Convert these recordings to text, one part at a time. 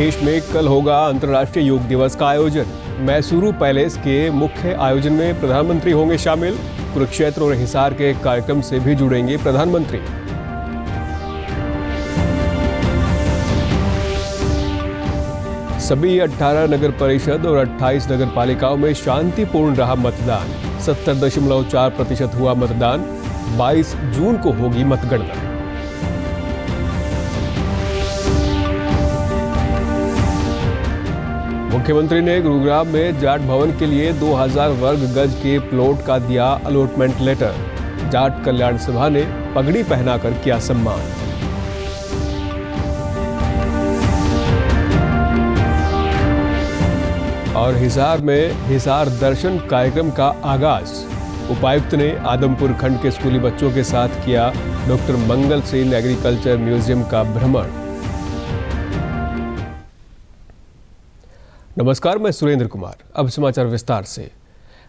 देश में कल होगा अंतर्राष्ट्रीय योग दिवस का आयोजन। मैसूरू पैलेस के मुख्य आयोजन में प्रधानमंत्री होंगे शामिल। कुरुक्षेत्र और हिसार के कार्यक्रम से भी जुड़ेंगे प्रधानमंत्री। सभी 18 नगर परिषद और 28 नगर पालिकाओं में शांतिपूर्ण रहा मतदान। 70.4% हुआ मतदान। 22 जून को होगी मतगणना। मुख्यमंत्री ने गुरुग्राम में जाट भवन के लिए 2000 वर्ग गज के प्लॉट का दिया अलॉटमेंट लेटर। जाट कल्याण सभा ने पगड़ी पहनाकर किया सम्मान। और हिसार में हिसार दर्शन कार्यक्रम का आगाज। उपायुक्त ने आदमपुर खंड के स्कूली बच्चों के साथ किया डॉक्टर मंगल सेन एग्रीकल्चर म्यूजियम का भ्रमण। नमस्कार, मैं सुरेंद्र कुमार। अब समाचार विस्तार से।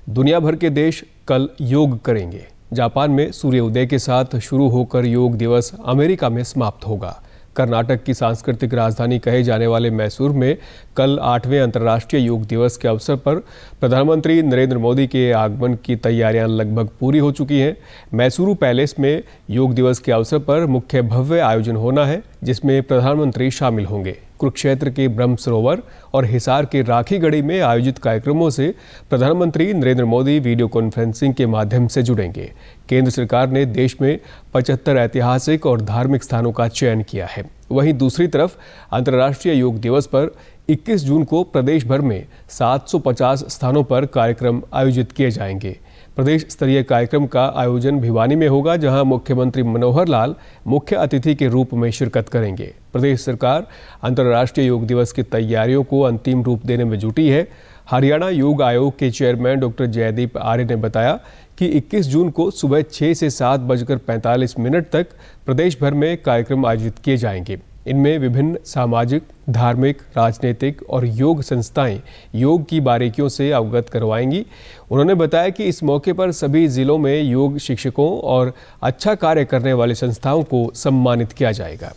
दुनिया भर के देश कल योग करेंगे। जापान में सूर्य उदय के साथ शुरू होकर योग दिवस अमेरिका में समाप्त होगा। कर्नाटक की सांस्कृतिक राजधानी कहे जाने वाले मैसूर में कल 8वें अंतर्राष्ट्रीय योग दिवस के अवसर पर प्रधानमंत्री नरेंद्र मोदी के आगमन की तैयारियां लगभग पूरी हो चुकी हैं। मैसूरू पैलेस में योग दिवस के अवसर पर मुख्य भव्य आयोजन होना है, जिसमें प्रधानमंत्री शामिल होंगे। कुरुक्षेत्र के ब्रह्म सरोवर और हिसार के राखीगढ़ी में आयोजित कार्यक्रमों से प्रधानमंत्री नरेंद्र मोदी वीडियो कॉन्फ्रेंसिंग के माध्यम से जुड़ेंगे। केंद्र सरकार ने देश में 75 ऐतिहासिक और धार्मिक स्थानों का चयन किया है। वहीं दूसरी तरफ अंतर्राष्ट्रीय योग दिवस पर 21 जून को प्रदेश भर में 750 स्थानों पर कार्यक्रम आयोजित किए जाएंगे। प्रदेश स्तरीय कार्यक्रम का आयोजन भिवानी में होगा, जहां मुख्यमंत्री मनोहर लाल मुख्य अतिथि के रूप में शिरकत करेंगे। प्रदेश सरकार अंतर्राष्ट्रीय योग दिवस की तैयारियों को अंतिम रूप देने में जुटी है। हरियाणा योग आयोग के चेयरमैन डॉक्टर जयदीप आर्य ने बताया कि 21 जून को सुबह 6 से 7:45 तक प्रदेश भर में कार्यक्रम आयोजित किए जाएंगे। इनमें विभिन्न सामाजिक, धार्मिक, राजनीतिक और योग संस्थाएं योग की बारीकियों से अवगत करवाएंगी। उन्होंने बताया कि इस मौके पर सभी जिलों में योग शिक्षकों और अच्छा कार्य करने वाली संस्थाओं को सम्मानित किया जाएगा।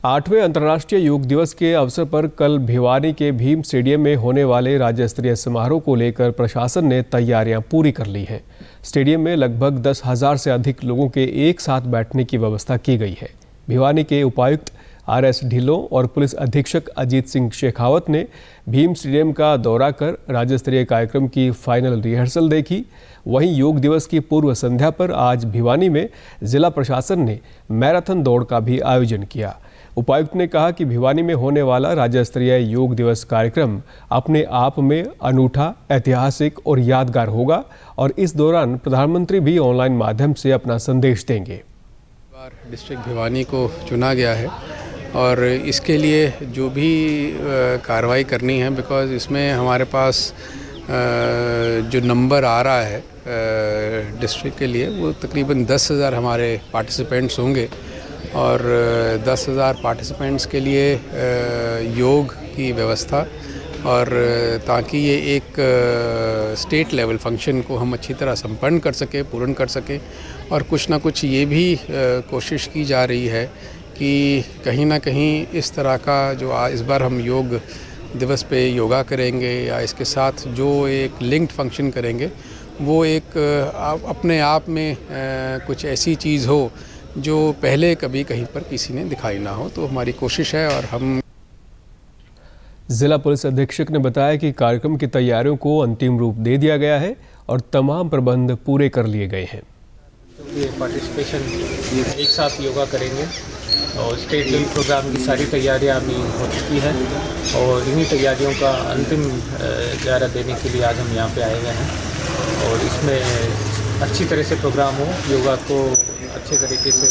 8वें अंतर्राष्ट्रीय योग दिवस के अवसर पर कल भिवानी के भीम स्टेडियम में होने वाले राज्य स्तरीय समारोह को लेकर प्रशासन ने तैयारियां पूरी कर ली हैं। स्टेडियम में लगभग 10,000 से अधिक लोगों के एक साथ बैठने की व्यवस्था की गई है। भिवानी के उपायुक्त RS ढिल्लों और पुलिस अधीक्षक अजीत सिंह शेखावत ने भीम स्टेडियम का दौरा कर राज्य स्तरीय कार्यक्रम की फाइनल रिहर्सल देखी। वहीं योग दिवस की पूर्व संध्या पर आज भिवानी में जिला प्रशासन ने मैराथन दौड़ का भी आयोजन किया। उपायुक्त ने कहा कि भिवानी में होने वाला राज्य स्तरीय योग दिवस कार्यक्रम अपने आप में अनूठा, ऐतिहासिक और यादगार होगा और इस दौरान प्रधानमंत्री भी ऑनलाइन माध्यम से अपना संदेश देंगे। डिस्ट्रिक्ट भिवानी को चुना गया है और इसके लिए जो भी कार्रवाई करनी है, बिकॉज़ इसमें हमारे पास जो नंबर आ रहा है डिस्ट्रिक्ट के लिए वो तकरीबन 10,000 हमारे पार्टिसिपेंट्स होंगे और 10,000 पार्टिसिपेंट्स के लिए योग की व्यवस्था और ताकि ये एक स्टेट लेवल फंक्शन को हम अच्छी तरह संपन्न कर सकें, पूर्ण कर सकें। और कुछ ना कुछ ये भी कोशिश की जा रही है कि कहीं ना कहीं इस तरह का जो इस बार हम योग दिवस पे योगा करेंगे या इसके साथ जो एक लिंक्ड फंक्शन करेंगे वो एक अपने आप में कुछ ऐसी चीज़ हो जो पहले कभी कहीं पर किसी ने दिखाई ना हो। तो हमारी कोशिश है और हम जिला पुलिस अधीक्षक ने बताया कि कार्यक्रम की तैयारियों को अंतिम रूप दे दिया गया है और तमाम प्रबंध पूरे कर लिए गए हैं। पार्टिसिपेशन एक साथ योगा करेंगे और स्टेट लेवल प्रोग्राम की सारी तैयारियां अभी हो चुकी है और इन्हीं तैयारियों का अंतिम जायजा देने के लिए आज हम यहाँ पे आए हुए हैं और इसमें अच्छी तरह से प्रोग्राम हो, योगा को अच्छे तरीके से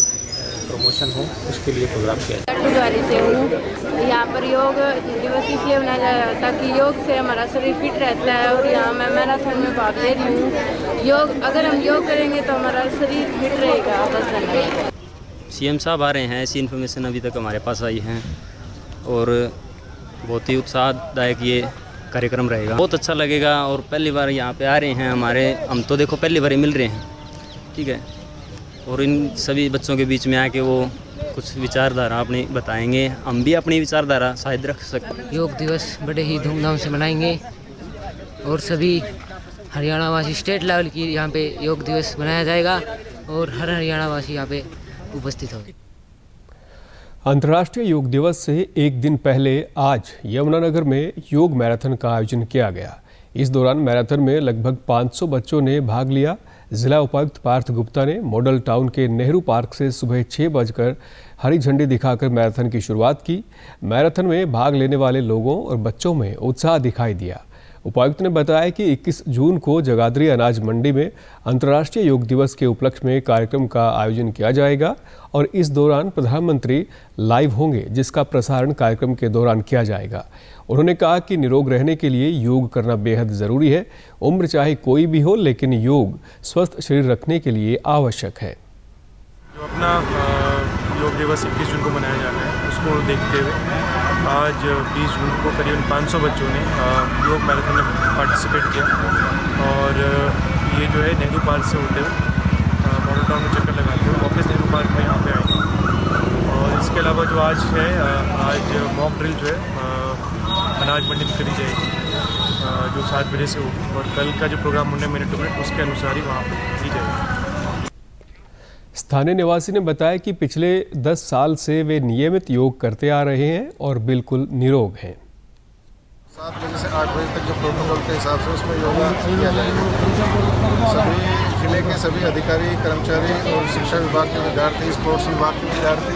प्रमोशन हो, उसके लिए प्रोग्राम किया जाए। लट्टूद्वारी से हूँ। यहाँ पर योग दिवस इसलिए मनाया जा रहा है ताकि योग से हमारा शरीर फिट रहता है और यहाँ मैं मैराथन में भाग ले रही हूँ। योग अगर हम योग करेंगे तो हमारा शरीर फिट रहेगा। बस धन्यवाद। CM साहब आ रहे हैं, ऐसी इन्फॉर्मेशन अभी तक हमारे पास आई हैं और बहुत ही उत्साहदायक ये कार्यक्रम रहेगा। बहुत अच्छा लगेगा और पहली बार यहाँ पे आ रहे हैं हम तो देखो पहली बार ही मिल रहे हैं, ठीक है। और इन सभी बच्चों के बीच में आके वो कुछ विचारधारा अपनी बताएंगे, हम भी अपनी विचारधारा शायद रख सकते। योग दिवस बड़े ही धूमधाम से मनाएंगे और सभी हरियाणा वासी स्टेट लेवल की यहाँ पे योग दिवस मनाया जाएगा और हर हरियाणा वासी यहाँ पे उपस्थित होंगे। अंतर्राष्ट्रीय योग दिवस से एक दिन पहले आज यमुनानगर में योग मैराथन का आयोजन किया गया। इस दौरान मैराथन में लगभग 500 बच्चों ने भाग लिया। जिला उपायुक्त पार्थ गुप्ता ने मॉडल टाउन के नेहरू पार्क से सुबह 6 बजकर हरी झंडी दिखाकर मैराथन की शुरुआत की। मैराथन में भाग लेने वाले लोगों और बच्चों में उत्साह दिखाई दिया। उपायुक्त ने बताया कि 21 जून को जगाधरी अनाज मंडी में अंतर्राष्ट्रीय योग दिवस के उपलक्ष्य में कार्यक्रम का आयोजन किया जाएगा और इस दौरान प्रधानमंत्री लाइव होंगे, जिसका प्रसारण कार्यक्रम के दौरान किया जाएगा। उन्होंने कहा कि निरोग रहने के लिए योग करना बेहद ज़रूरी है। उम्र चाहे कोई भी हो, लेकिन योग स्वस्थ शरीर रखने के लिए आवश्यक है। जो अपना योग दिवस 21 जून को मनाया जाना है, उसको देखते हुए आज 20 जून को करीबन 500 बच्चों ने योग मैराथन में पार्टिसिपेट किया और ये जो है नेहरू पार्क से होते हुए मॉडल टाउन में चक्कर लगाते हुए वापस नेहरू पार्क में यहाँ पे आएंगे। और इसके अलावा जो आज है, आज मॉक ड्रिल जो है अनाज मंडी में करी जाएगी, जो 7 बजे से होगी और कल का जो प्रोग्राम होने मिनट टू मिनट उसके अनुसार ही वहाँ पर की जाएगी। स्थानीय निवासी ने बताया कि पिछले 10 साल से वे नियमित योग करते आ रहे हैं और बिल्कुल निरोग हैं। 7 बजे से 8 बजे तक जो प्रोटोकॉल के हिसाब से उसमें योगा किया जाएगा। सभी जिले के सभी अधिकारी, कर्मचारी और शिक्षा विभाग के विद्यार्थी, स्पोर्ट्स विभाग के विद्यार्थी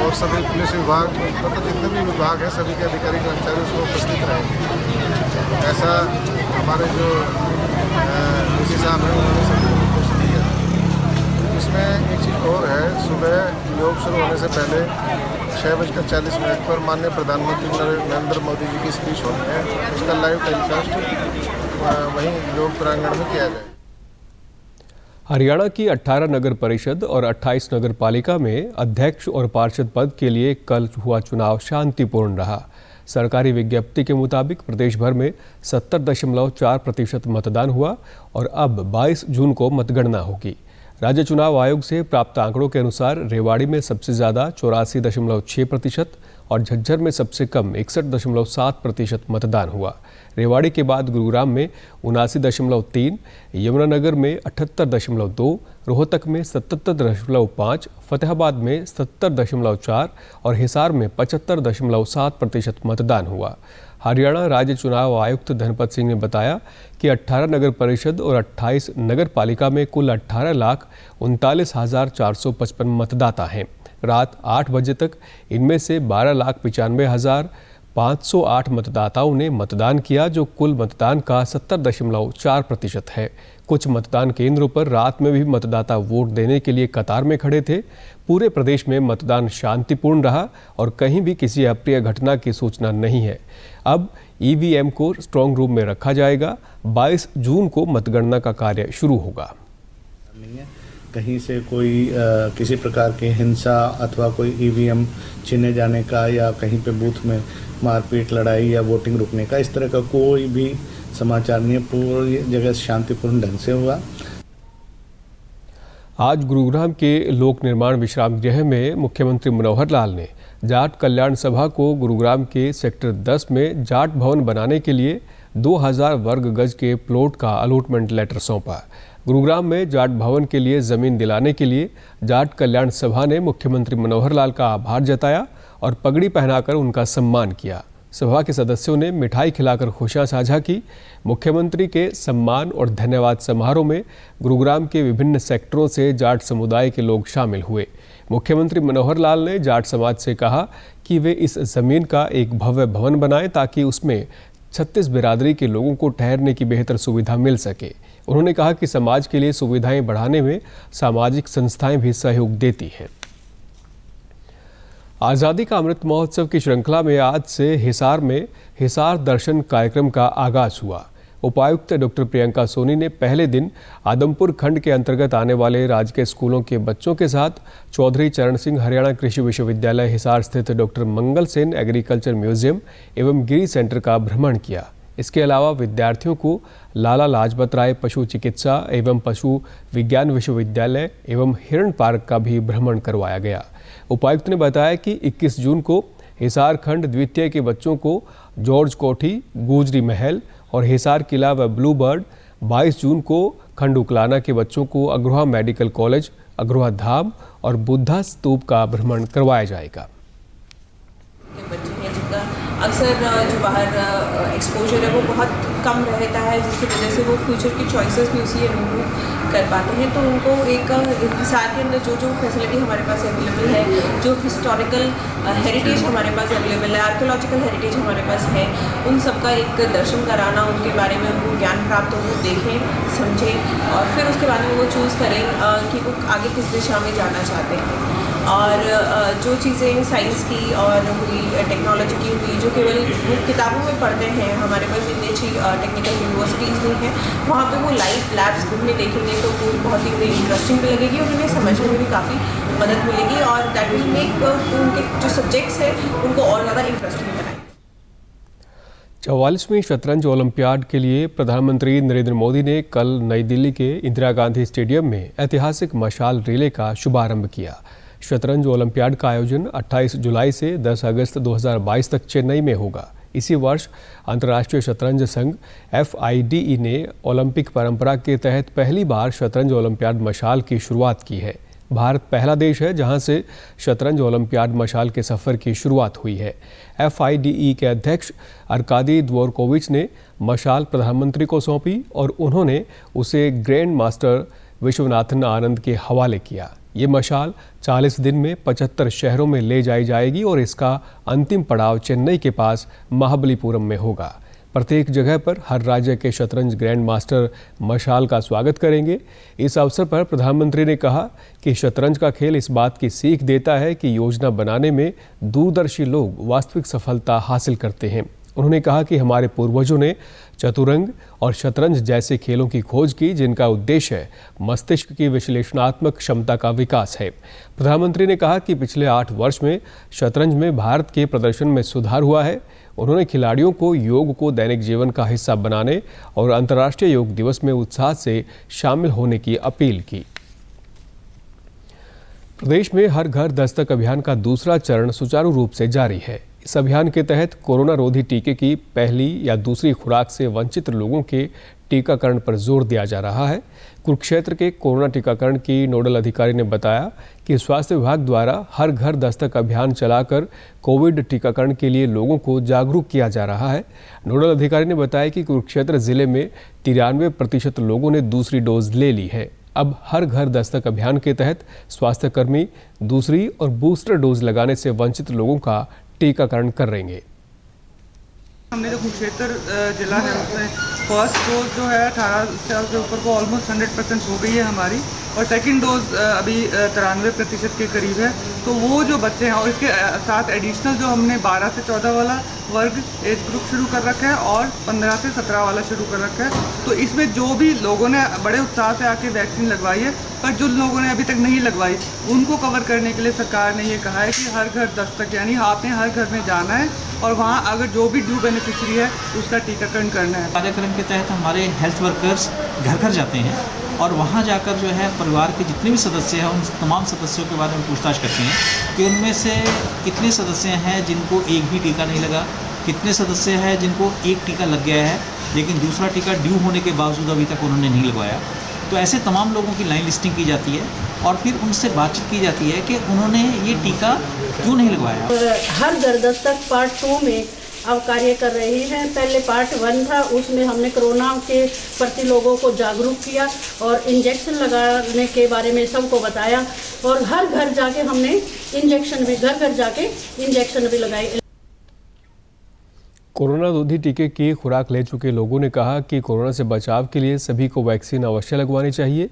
और सभी पुलिस विभाग, मतलब जितने भी विभाग हैं सभी के अधिकारी कर्मचारी उसमें उपस्थित रहेंगे। ऐसा हमारे जो डीसी साहब हैं उन्होंने सभी निर्देश दिया। इसमें एक चीज़ और है, सुबह योग शुरू होने से पहले 6:40 पर माननीय प्रधानमंत्री नरेंद्र मोदी जी की स्पीच होनी है। उसका लाइव टेलीकास्ट वहीं योग प्रांगण में किया जाए। हरियाणा की 18 नगर परिषद और 28 नगर पालिका में अध्यक्ष और पार्षद पद के लिए कल हुआ चुनाव शांतिपूर्ण रहा। सरकारी विज्ञप्ति के मुताबिक प्रदेश भर में 70.4% मतदान हुआ और अब 22 जून को मतगणना होगी। राज्य चुनाव आयोग से प्राप्त आंकड़ों के अनुसार रेवाड़ी में सबसे ज़्यादा 84.6% और झज्जर में सबसे कम 61.7% मतदान हुआ। रेवाड़ी के बाद गुरुग्राम में 79.3, यमुनानगर में 78.2, रोहतक में 77.5, फतेहाबाद में 70.4 और हिसार में 75.7% मतदान हुआ। हरियाणा राज्य चुनाव आयुक्त धनपत सिंह ने बताया कि 18 नगर परिषद और 28 नगर पालिका में कुल 18,39,455 मतदाता हैं। रात 8 बजे तक इनमें से 12,95,508 मतदाताओं ने मतदान किया, जो कुल मतदान का 70.4% है। कुछ मतदान केंद्रों पर रात में भी मतदाता वोट देने के लिए कतार में खड़े थे। पूरे प्रदेश में मतदान शांतिपूर्ण रहा और कहीं भी किसी अप्रिय घटना की सूचना नहीं है। अब ईवीएम को स्ट्रांग रूम में रखा जाएगा। 22 जून को मतगणना का कार्य शुरू होगा। कहीं से कोई किसी प्रकार की हिंसा अथवा कोई ईवीएम छीने जाने का या कहीं पे बूथ में मारपीट, लड़ाई या वोटिंग रुकने का, इस तरह का कोई भी समाचार नहीं है। पूरी जगह शांतिपूर्ण ढंग से हुआ। आज गुरुग्राम के लोक निर्माण विश्राम गृह में मुख्यमंत्री मनोहर लाल ने जाट कल्याण सभा को गुरुग्राम के सेक्टर 10 में जाट भवन बनाने के लिए 2000 वर्ग गज के प्लॉट का अलॉटमेंट लेटर सौंपा। गुरुग्राम में जाट भवन के लिए जमीन दिलाने के लिए जाट कल्याण सभा ने मुख्यमंत्री मनोहर लाल का आभार जताया और पगड़ी पहनाकर उनका सम्मान किया। सभा के सदस्यों ने मिठाई खिलाकर खुशियां साझा की। मुख्यमंत्री के सम्मान और धन्यवाद समारोह में गुरुग्राम के विभिन्न सेक्टरों से जाट समुदाय के लोग शामिल हुए। मुख्यमंत्री मनोहर लाल ने जाट समाज से कहा कि वे इस जमीन का एक भव्य भवन बनाएं ताकि उसमें 36 बिरादरी के लोगों को ठहरने की बेहतर सुविधा मिल सके। उन्होंने कहा कि समाज के लिए सुविधाएं बढ़ाने में सामाजिक संस्थाएं भी सहयोग देती हैं। आज़ादी का अमृत महोत्सव की श्रृंखला में आज से हिसार में हिसार दर्शन कार्यक्रम का आगाज हुआ। उपायुक्त डॉक्टर प्रियंका सोनी ने पहले दिन आदमपुर खंड के अंतर्गत आने वाले राजकीय स्कूलों के बच्चों के साथ चौधरी चरण सिंह हरियाणा कृषि विश्वविद्यालय हिसार स्थित डॉक्टर मंगल सेन एग्रीकल्चर म्यूजियम एवं गिरी सेंटर का भ्रमण किया। इसके अलावा विद्यार्थियों को लाला लाजपत राय पशु चिकित्सा एवं पशु विज्ञान विश्वविद्यालय एवं हिरण पार्क का भी भ्रमण करवाया गया। उपायुक्त ने बताया कि 21 जून को हिसार खंड द्वितीय के बच्चों को जॉर्ज कोठी, गुजरी महल और हिसार किला व ब्लू बर्ड, 22 जून को खंड उकलाना के बच्चों को अग्रोहा मेडिकल कॉलेज, अग्रोहा धाम और बुद्धा स्तूप का भ्रमण करवाया जाएगा। बच्चे हैं जिनका अक्सर जो बाहर एक्सपोजर है वो बहुत कम रहता है, जिसकी वजह से वो फ्यूचर की चॉइसेस भी उसी अनुरूप कर पाते हैं। तो उनको एक हिसार के अंदर जो फैसिलिटी हमारे पास अवेलेबल है, जो हिस्टोरिकल हेरिटेज हमारे पास अवेलेबल है, आर्कियोलॉजिकल हेरिटेज हमारे पास है, उन सब का एक दर्शन कराना, उनके बारे में उनको ज्ञान प्राप्त हो, वो देखें, समझें और फिर उसके बाद में वो चूज़ करें कि वो आगे किस दिशा में जाना चाहते हैं। और जो चीज़ें साइंस की और हुई, टेक्नोलॉजी की हुई, जो केवल वो किताबों में पढ़ते हैं, हमारे पास इतनी अच्छी टेक्निकल यूनिवर्सिटीज़ भी हैं, वहाँ पे वो लाइव लैब्स घूमने देखेंगे तो वो बहुत ही उन्हें इंटरेस्टिंग भी लगेगी और उन्हें समझने में भी काफ़ी मदद मिलेगी और दैट विल मेक उनके जो सब्जेक्ट्स हैं उनको और ज़्यादा इंटरेस्टिंग बनाए। 44वीं शतरंज ओलंपियाड के लिए प्रधानमंत्री नरेंद्र मोदी ने कल नई दिल्ली के इंदिरा गांधी स्टेडियम में ऐतिहासिक मशाल रिले का शुभारंभ किया। शतरंज ओलंपियाड का आयोजन 28 जुलाई से 10 अगस्त 2022 तक चेन्नई में होगा। इसी वर्ष अंतर्राष्ट्रीय शतरंज संघ FIDE ने ओलंपिक परंपरा के तहत पहली बार शतरंज ओलंपियाड मशाल की शुरुआत की है। भारत पहला देश है जहां से शतरंज ओलंपियाड मशाल के सफ़र की शुरुआत हुई है। FIDE के अध्यक्ष अर्कादी द्वोरकोविच ने मशाल प्रधानमंत्री को सौंपी और उन्होंने उसे ग्रैंड मास्टर विश्वनाथन आनंद के हवाले किया। ये मशाल 40 दिन में 75 शहरों में ले जाई जाएगी और इसका अंतिम पड़ाव चेन्नई के पास महाबलीपुरम में होगा। प्रत्येक जगह पर हर राज्य के शतरंज ग्रैंड मास्टर मशाल का स्वागत करेंगे। इस अवसर पर प्रधानमंत्री ने कहा कि शतरंज का खेल इस बात की सीख देता है कि योजना बनाने में दूरदर्शी लोग वास्तविक सफलता हासिल करते हैं। उन्होंने कहा कि हमारे पूर्वजों ने चतुरंग और शतरंज जैसे खेलों की खोज की जिनका उद्देश्य मस्तिष्क की विश्लेषणात्मक क्षमता का विकास है। प्रधानमंत्री ने कहा कि पिछले 8 वर्ष में शतरंज में भारत के प्रदर्शन में सुधार हुआ है। उन्होंने खिलाड़ियों को योग को दैनिक जीवन का हिस्सा बनाने और अंतर्राष्ट्रीय योग दिवस में उत्साह से शामिल होने की अपील की। प्रदेश में हर घर दस्तक अभियान का दूसरा चरण सुचारू रूप से जारी है। इस अभियान के तहत कोरोना रोधी टीके की पहली या दूसरी खुराक से वंचित लोगों के टीकाकरण पर जोर दिया जा रहा है। कुरुक्षेत्र के कोरोना टीकाकरण की नोडल अधिकारी ने बताया कि स्वास्थ्य विभाग द्वारा हर घर दस्तक अभियान चलाकर कोविड टीकाकरण के लिए लोगों को जागरूक किया जा रहा है। नोडल अधिकारी ने बताया कि कुरुक्षेत्र जिले में 93% लोगों ने दूसरी डोज ले ली है। अब हर घर दस्तक अभियान के तहत स्वास्थ्यकर्मी दूसरी और बूस्टर डोज लगाने से वंचित लोगों का टीकाकरण करेंगे। हमने जो कुरुक्षेत्र जिला है उसमें फर्स्ट डोज जो है 18 साल के ऊपर को ऑलमोस्ट 100% हो गई है हमारी, और सेकंड डोज अभी 93% के करीब है। तो वो जो बच्चे हैं और इसके साथ एडिशनल जो हमने 12 से 14 वाला वर्ग एज ग्रुप शुरू कर रखा है और 15 से 17 वाला शुरू कर रखा है। तो इसमें जो भी लोगों ने बड़े उत्साह से आके वैक्सीन लगवाई है, पर जो लोगों ने अभी तक नहीं लगवाई उनको कवर करने के लिए सरकार ने ये कहा है कि हर घर दस्तक, यानी आपने हर घर में जाना है और वहाँ अगर जो भी ड्यू बेनिफिशियरी है उसका टीकाकरण करना है। कार्यक्रम के तहत हमारे हेल्थ वर्कर्स घर घर जाते हैं और वहाँ जाकर जो है परिवार के जितने भी सदस्य हैं उन तमाम सदस्यों के बारे में पूछताछ करते हैं कि उनमें से कितने सदस्य हैं जिनको एक भी टीका नहीं लगा, कितने सदस्य हैं जिनको एक टीका लग गया है लेकिन दूसरा टीका ड्यू होने के बावजूद अभी तक उन्होंने नहीं लगवाया। तो ऐसे तमाम लोगों की लाइन लिस्टिंग की जाती है और फिर उनसे बातचीत की जाती है कि उन्होंने ये टीका क्यों नहीं लगवाया। हर घर दस्तक पार्ट 2 में अब कार्य कर रही है। पहले पार्ट 1 था, उसमें हमने कोरोना के प्रति लोगों को जागरूक किया और इंजेक्शन लगाने के बारे में सबको बताया और हर घर जाके हमने इंजेक्शन भी घर घर जाके इंजेक्शन भी लगाए। कोरोना रोधी टीके की खुराक ले चुके लोगों ने कहा कि कोरोना से बचाव के लिए सभी को वैक्सीन अवश्य लगवानी चाहिए।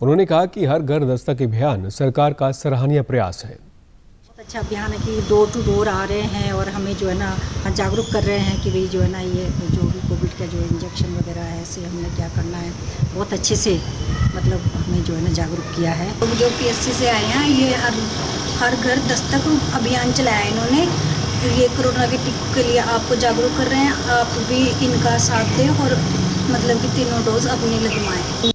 उन्होंने कहा कि हर घर दस्तक अभियान सरकार का सराहनीय प्रयास है। बहुत अच्छा अभियान है कि डोर टू डोर आ रहे हैं और हमें जो है ना जागरूक कर रहे हैं कि भाई जो है ना ये जो भी कोविड का जो इंजेक्शन वगैरह है ऐसे हमने क्या करना है, बहुत अच्छे से मतलब हमें जो है ना जागरूक किया है। जो PSC से आए हैं ये हर घर दस्तक अभियान चलाया इन्होंने ये कोरोना के टीकों के लिए आपको जागरूक कर रहे हैं, आप भी इनका साथ दें और मतलब कि तीनों डोज अपनी लगवाएं।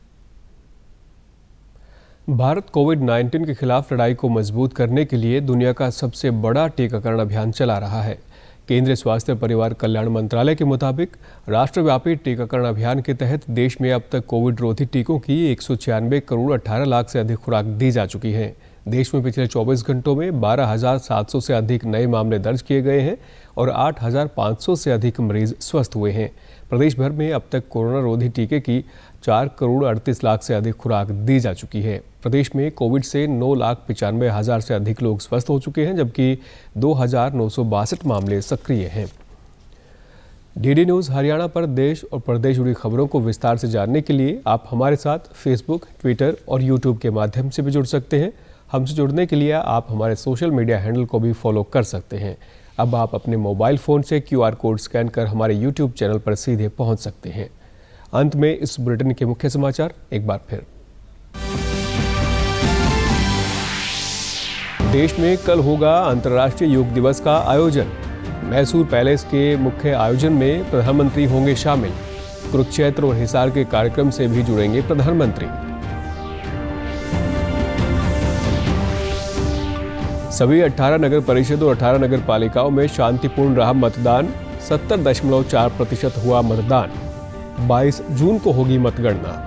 भारत कोविड-19 के खिलाफ लड़ाई को मजबूत करने के लिए दुनिया का सबसे बड़ा टीकाकरण अभियान चला रहा है। केंद्रीय स्वास्थ्य परिवार कल्याण मंत्रालय के मुताबिक राष्ट्रव्यापी टीकाकरण अभियान के तहत देश में अब तक कोविड रोधी टीकों की 196 करोड़ 18 लाख से अधिक खुराक दी जा चुकी हैं। देश में पिछले 24 घंटों में 12,700 से अधिक नए मामले दर्ज किए गए हैं और 8,500 से अधिक मरीज स्वस्थ हुए हैं। प्रदेश भर में अब तक कोरोना रोधी टीके की 4 करोड़ 38 लाख से अधिक खुराक दी जा चुकी है। प्रदेश में कोविड से 9,95,000 से अधिक लोग स्वस्थ हो चुके हैं, जबकि 2,962 मामले सक्रिय हैं। डीडी न्यूज़ हरियाणा पर देश और प्रदेश जुड़ी खबरों को विस्तार से जानने के लिए आप हमारे साथ फेसबुक, ट्विटर और यूट्यूब के माध्यम से भी जुड़ सकते हैं। हमसे जुड़ने के लिए आप हमारे सोशल मीडिया हैंडल को भी फॉलो कर सकते हैं। अब आप अपने मोबाइल फ़ोन से QR कोड स्कैन कर हमारे YouTube चैनल पर सीधे पहुंच सकते हैं। अंत में इस बुलेटिन के मुख्य समाचार एक बार फिर। देश में कल होगा अंतर्राष्ट्रीय योग दिवस का आयोजन। मैसूर पैलेस के मुख्य आयोजन में प्रधानमंत्री होंगे शामिल। कुरुक्षेत्र और हिसार के कार्यक्रम से भी जुड़ेंगे प्रधानमंत्री। सभी 18 नगर परिषद और 18 नगर पालिकाओं में शांतिपूर्ण रहा मतदान। 70.4% हुआ मतदान। 22 जून को होगी मतगणना।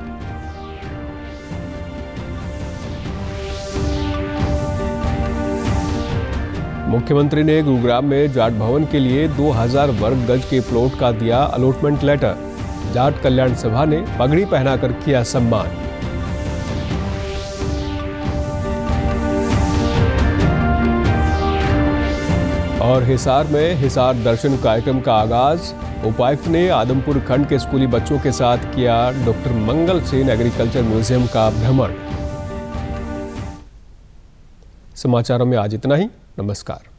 मुख्यमंत्री ने गुरुग्राम में जाट भवन के लिए 2000 वर्ग गज के प्लॉट का दिया अलॉटमेंट लेटर। जाट कल्याण सभा ने पगड़ी पहनाकर किया सम्मान। और हिसार में हिसार दर्शन कार्यक्रम का आगाज। उपायुक्त ने आदमपुर खंड के स्कूली बच्चों के साथ किया डॉक्टर मंगल सेन एग्रीकल्चर म्यूजियम का भ्रमण। समाचारों में आज इतना ही। नमस्कार।